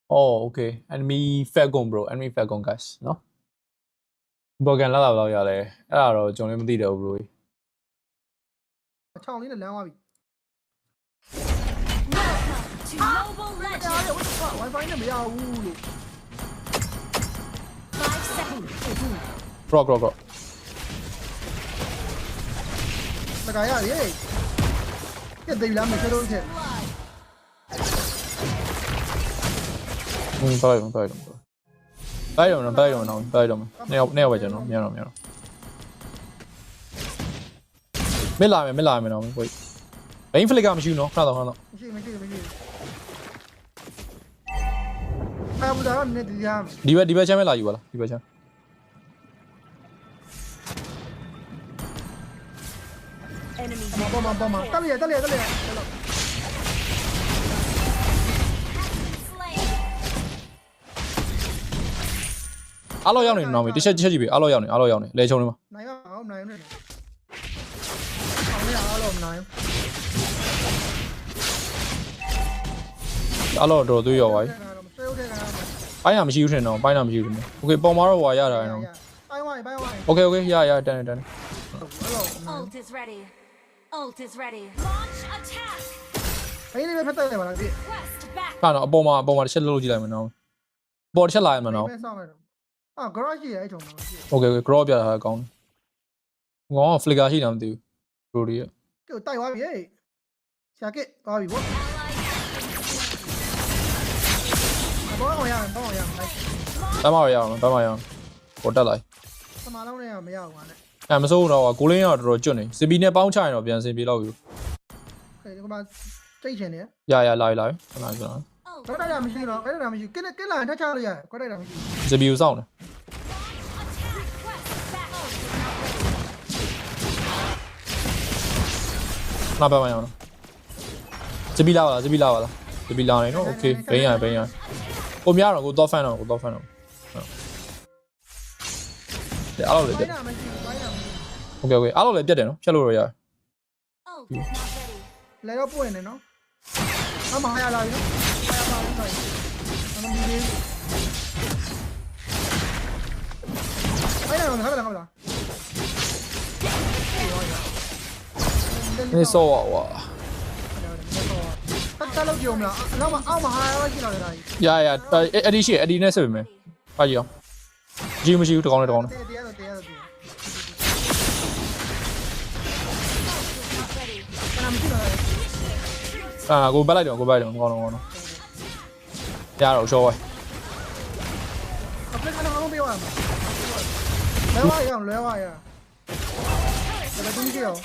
Oh, okay. Enemy Falcon bro. Enemy Falcon guys. No? Bogan la la ya le. အဲ့ဒါတော့ကျွန်တော်လည်းမသိတော့ဘူး bro. အချောင်းလေးနဲ့လမ်းသွားပြီ To Mobile ကြားရ Legends. ဝ Wi-Fi နဲ့မရဘူးလို့ 5 seconds. Bro. စကားရရေးပြတ်သေးလားမချတော့ချက် Bye. Byeတော့နေရောက်ပဲကျွန်တော်မြန်တော့မလာမယ်တော့ကိုဘိန်းဖလစ်ကမရှိဘူးနော်ခဏတော့ မရှိအာဘူဒါကနဲ့ဒီရမ်း ဒီဘက်ချမ်းပဲလာယူပါလားဒီဘက်ချမ်း Enemy ပေါ်မှာတက်လျက် slain. အားလို့ရောက်နေနော်မတစ်ချက်ကြည့်ပြီအားလို့ရောက်နေလဲချုံနေမှာ နိုင်အောင်နဲ့အောင်ရအောင်လို့နိုင် အားလို့တော့သွေးရောပါပြီ ဆွဲဦးတဲ့က ပိုင်းတာမရှိဘူးထင်တော့ပိုင်းတာမရှိဘူးထင်တယ်โอเคပုံမှာတော့ဟွာရတာနော် ပိုင်းဝိုင်း โอเคရတန် အဲ့တော့ Ult is ready. Ult is ready. Launch attack. ဘိန်းလေးပဲဖက်တက်နေပါလားဒီ Quest back. ခါတော့အပေါ်မှာတစ်ချက်လုပ်ကြည့်လိုက်မယ်နော်ပေါ်တစ်ချက်လာရမှာနော် ပဲစောင့်လိုက်တော့အာ garage ရှိရဲ့အဲ့ထုံတော့ရှိ โอเค grow ပြတာကောင်းတယ်ငေါ flicker ရှိတာမသိဘူး bro တွေ ကျို့တိုက်သွားပြီဟေးရှာကစ်သွားပြီဗော Ally ဘောအောင်ရအောင် တမ်းမရအောင်ပေါ်တက်လိုက် သမားလုံးနဲ့မရဘူးကွာနဲ့ အဲမစိုးဘူးတော့ကိုလင်းကတော့တော်တော်ကျွတ်နေစီပီနဲ့ပေါင်းချရင်တော့ပြန်စင်ပြေတော့ပြီ ခေဒီကမှစိတ်ချင်နေ ရလာခဏ Ult. တော့တိုက်တာမရှိတော့အဲ့ဒါမရှိကင်းလာထချလို့ရတယ်ခွက်တိုက်တာမရှိ စီပီကိုစောင့်တယ် Attack. Quest back. နောက်ပတ်မှရအောင်စီပီလာပါလားစီပီလာနေနော်โอเคဘိန်းရကိုများတော့ကိုတော့ဖန်တော့တဲ့အားလို့လေပြတ် ပိုင်းတာမရှိပိုင်းတာမရှိ โอเคအားလို့လေပြတ်တယ်နော်ဖြတ်လို့တော့ရတယ် Ult is not ready. လဲတော့ပွင့်နေနော်အမဟာရလာပြီနော်ဟာရပါဘူးနော်အမမီလေးပိုင်းတာမဟုတ်လား နေစောဝါ တက်လို့ကြုံမလားနောက်မှအောက်မှာဟာရရှိလာတယ်ဒါကြီး ရအဲ့ဒီရှိအဲ့ဒီနဲ့ဆက်ပြီမယ်ပါကြည့်အောင်ဂျီမရှိဘူးတကောင်းနဲ့ တရား Not ready. နာမရှိတော့ ကိုပတ်လိုက်တော့ကောင်းတော့ရတော့ရှော့ဝိုင်း အပလက်ကတော့ပြောရမှာလဲဝါရဒါတူးကြည့်အောင်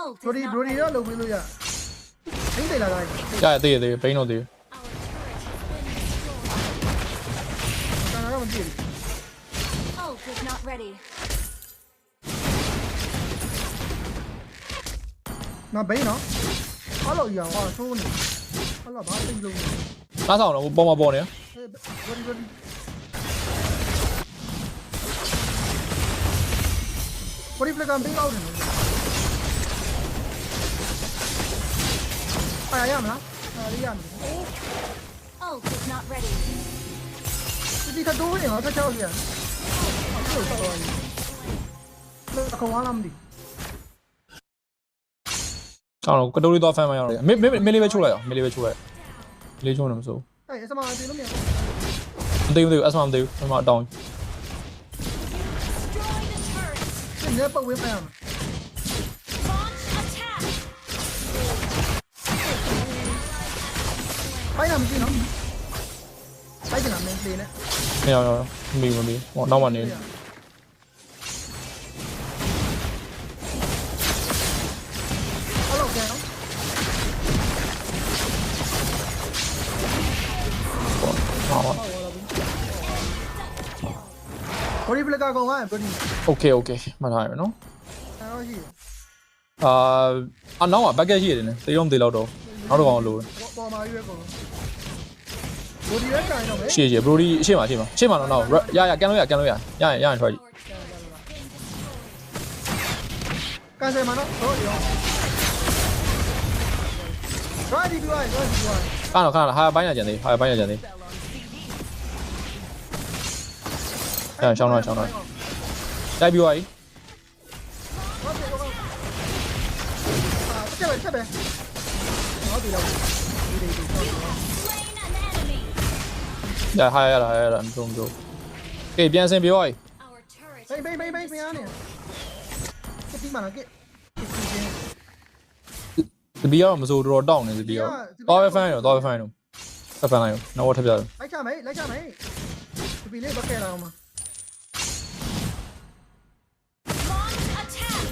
Ult ဘရို is ဒီ not ဘရိုဒီ ready. တော့လုပ်ပြီးလို့ရအင်းတယ်လာတိုင်း သေးဘိန်းတော့သေး Our turret has been destroyed. ဒါတော့မကြည့် Ult is not ready. နော်ဘိန်းနော်အားလို့ရအောင်ဟာဆိုးနေအားလို့ဘာသိလို့ နားဆောင်တော့ပေါ်မှာပေါ်နေ ဘရိုဒီဘရိုဒီပလက်ကဘိန်းအောက်နေအားရမလားအားရမယ် Ult is not ready. ဒီကတော့နေတော့ချက်ရအဲ့လိုတော့လို့ကောင်းလာမလို့ အော်ကတိုးလေးတော့ဖန်မရတော့မင်းလေးပဲချိုးလိုက်အောင်မင်းလေးပဲချိုးလိုက်လေးချိုးနေမစိုး အဲ့အစမအတီလို့မရ မသိဘူးအဆမမသိဘူးအမအတောင်း Destroy the turret. နေပတ်ဝေးမရမှာ Launch attack. ပိုင်းတာမရှိနော်ပိုင်းတာမင်းလေးနဲ့ မရတော့မီဟောနောက်မှနေ အဲ့လိုကဲနော် ဟော ဘရီပလက်ကကောင်ကဘရီ โอเคမှတ်ထားရနော် အဲ့တော့ရှိ အနောက်ကဘက်ကက်ရှိရတယ်နဲ့သေတော့မသေးတော့နောက်တော့ကောင်လို့ ပေါ်မှာရွေးကောင်ဘရီရဲ့ကန်တော့ပဲ ရှေ့ဘရိုဒီရှေ့မှာတော့ရကန်လို့ရရင်ထွက်ကြည့် ကန်ဆယ်မှာနော်တော့ရော Right, right, right. ခဏခဏဟာပိုင်းရကြံသေးဟာပိုင်းရကြံသေးအဲ့ရှောင်းတော့တိုက်ပြီးသွားပြီ Chắc bé. Nó từ đâu? Đi. Slain an enemy. ရဟာရတာမကြုံကဲပြန်စင်ပြောပြီ Our turret. Bay á nè. Cái tí mà nó cái. ဒီဘီကတော့မစိုးတော်တောင်းနေဒီဘီကတော့တော့ပဲဖိုင်းတော့ဖန်လိုက်ရောနောက်ထပ်ပြတယ် Lấy cha mày. Cái bị lấy bắt kè nào mà. Launch attack.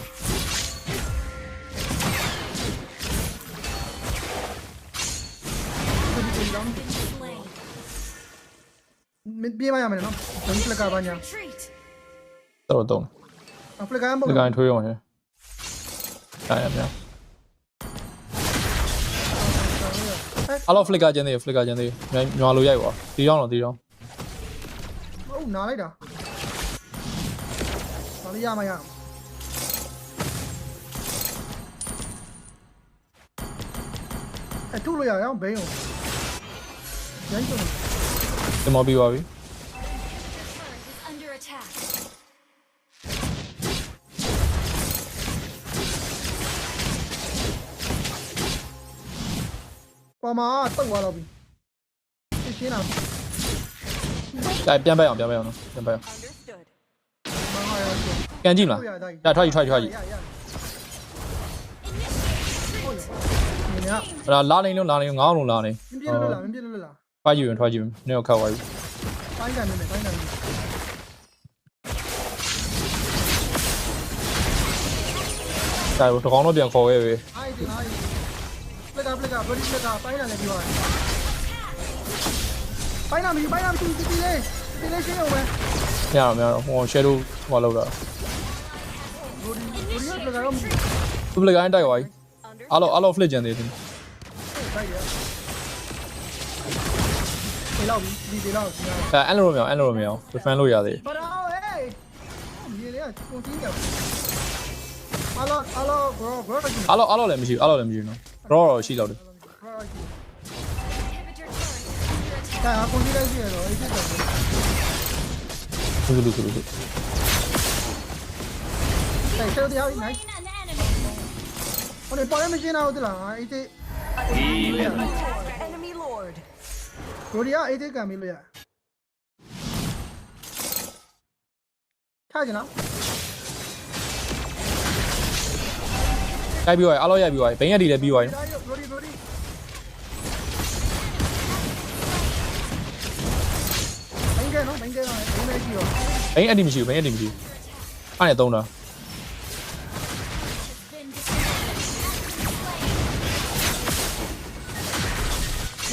Been slain. Mình bia mày nó. Đừng flick cả bao nhiêu. Retreat. တော်တော့ Flick cả em ဒီ bộ. ကိုင်းထွေးအောင်ဟဲ့အဲ့ရပြန်အလော flicker ကျန်သေးညွာလို့ရိုက်ပါတီရောင်းတော့တီရောင်း Ô, nó lấy đó. Nó lấy ra mày à. Thu rồi à, không bé không? Đánh cho mình. ဒီမော်ပြီးပါပြီ Turret is under attack. Qua mà tông vào đâu bị. Cái nào? တိုက်ပြန်ပဲအောင်နော်ပြန်ပဲအောင် Understood. ကန်ကြည့်မလား Thôi rồi, đây. ဒါထွက်ကြည့် Dạ, dạ. Ôi giời. Nhìn nè. ဒါလာနေလုံးငါးလုံးလာနေ Mình biết nó là, mình biết nó là. ထွက်ကြည့်နည်းတော့ခတ်သွားပြီ Đánh cả mình này, đánh cả mình. ဒါတော့တကောင်တော့ပြန်ခေါ်ခဲ့ပြီ Ai thì ai. Flick cả, body flick cả, bay là này rồi. Bay nào mình đi lên. Đi lên xe không mày. မရတော့ဟို shadow ဟိုလောက်တာ Body flick cả không. သူပလကိုင်းတိုက်သွားပြီအလော flip ကျန်သေးတယ် Đây vậy. Đi lâu đi lâu. အဲ့လိုတော့မရအောင် defend လို့ရသေးတယ် Bắt đầu ê. Gì đấy à, con tí nhỉ. Alo, bro. အလောလည်းမရှိနော်တော့ရှိလောက်တယ် Inhibitor turret is under attack. Đây, con tí đây gì rồi, ấy chết rồi. သူ Đây, chơi đi hao này. Slain an enemy. Con này bỏ em trên nào tức là ấy thế. Enemy lord. Rồi đi á, ấy thế cả mình rồi à. Khai gì nào? တိုက်ပြီးသွားပြီအလောရိုက်ပြီးသွားပြီဘိန်းရက်တီလည်းပြီးသွားပြီ Rồi đi. Bánh kia nó, bánh kia gì rồi. ဘိန်းအတီမရှိဘူးအဲ့နဲ့သုံးတာ Has been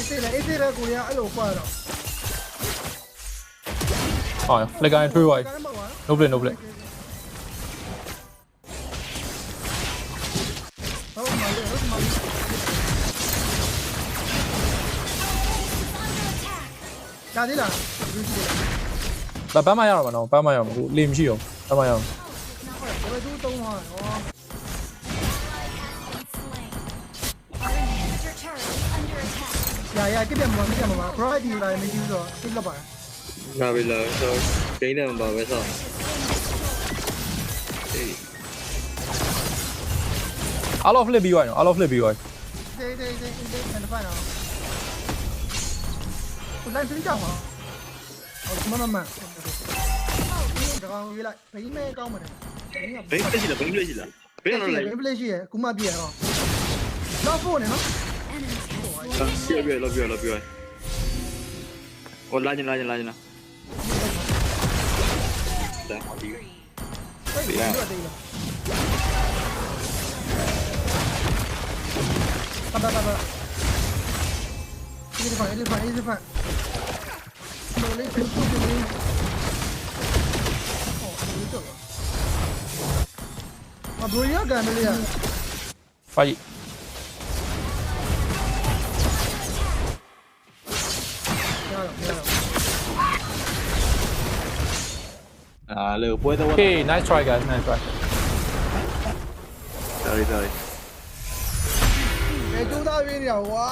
defeated. Cái thế là của nhà ấy lổ qua rồi. ဟော flicker ထွေးသွားပြီ Cái nó mở quá. no play Đâu mà lửa, đâu mà. Ra thế là. ဘာမှမရတော့မနော်ဘာမှမရဘူးလေမရှိအောင်ဘာမှမရအောင် Cái này chú tông rồi. Slain. Our inhibitor turret is under attack. Dạ, cái điểm mà. Bro thì là mình cứu rồi. Thích là phải. Nào bây giờ sao cái này mà bảo vậy sao?အလော flip ပြီးသွားပြီနော်အလော flip ပြီးသွားပြီ Đây, thành phải nào. Tôi đang tính chồng hả? Mà. Được không? Ghi lại. Thấy mê con mà này. Bánh cái gì là bánh gì là? Bánh nó này. Cái play gì cũng mà bìa rồi. Nó phone này nó. Lo bia. Ồ la nhìn nào. Đã hỏi đi. Đi ra. Tập. Đi phải. Đồ lên phía trước đi. Ồ, đi được. Mà bro nhá gần đây à. ဖိုက် À lừa quên đâu. okay nice try guys nice try Sorry. ကျိုးသားပေးနေတာကွာ